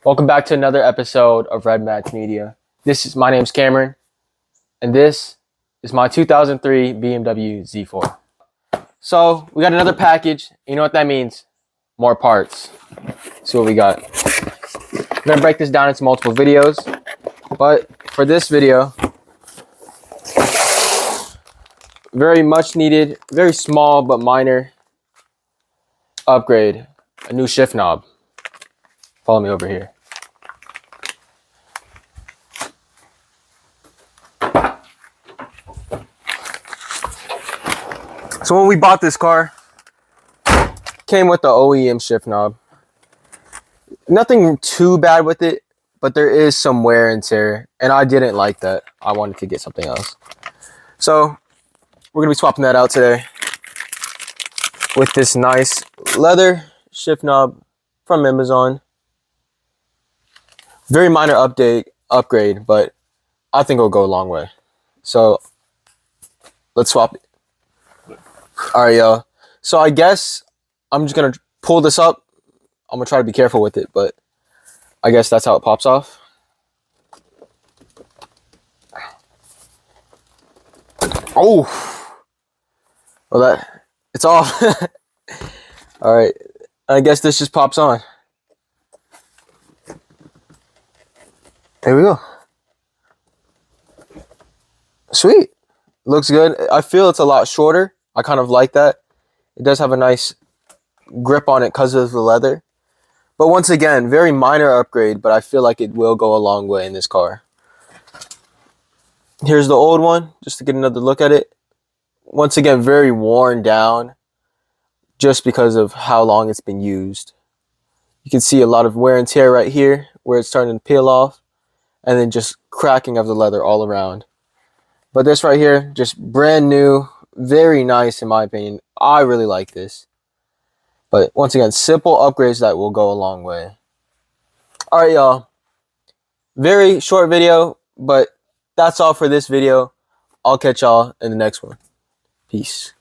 Welcome back to another episode of Red Match Media. My name's Cameron, and this is my 2003 BMW Z4. So we got another package. You know what that means? More parts. See what we got. I'm gonna break this down into multiple videos, but for this video, very much needed, very small but minor upgrade. A new shift knob. Follow me over here. So when we bought this car, came with the OEM shift knob. Nothing too bad with it, but there is some wear and tear, and I didn't like that. I wanted to get something else. So we're gonna be swapping that out today with this nice leather shift knob from Amazon. Very minor upgrade, but I think it'll go a long way. So let's swap it. All right, y'all. So I guess I'm just gonna pull this up. I'm gonna try to be careful with it, but I guess that's how it pops off. Oh, well, it's off. All right, I guess this just pops on. There we go. Sweet. Looks good. I feel it's a lot shorter. I kind of like that. It does have a nice grip on it because of the leather. But once again, very minor upgrade, but I feel like it will go a long way in this car. Here's the old one, just to get another look at it. Once again, very worn down just because of how long it's been used. You can see a lot of wear and tear right here where it's starting to peel off, and then just cracking of the leather all around. But this right here, just brand new, very nice in my opinion. I really like this. But once again, simple upgrades that will go a long way. All right, y'all. Very short video, but that's all for this video. I'll catch y'all in the next one. Peace.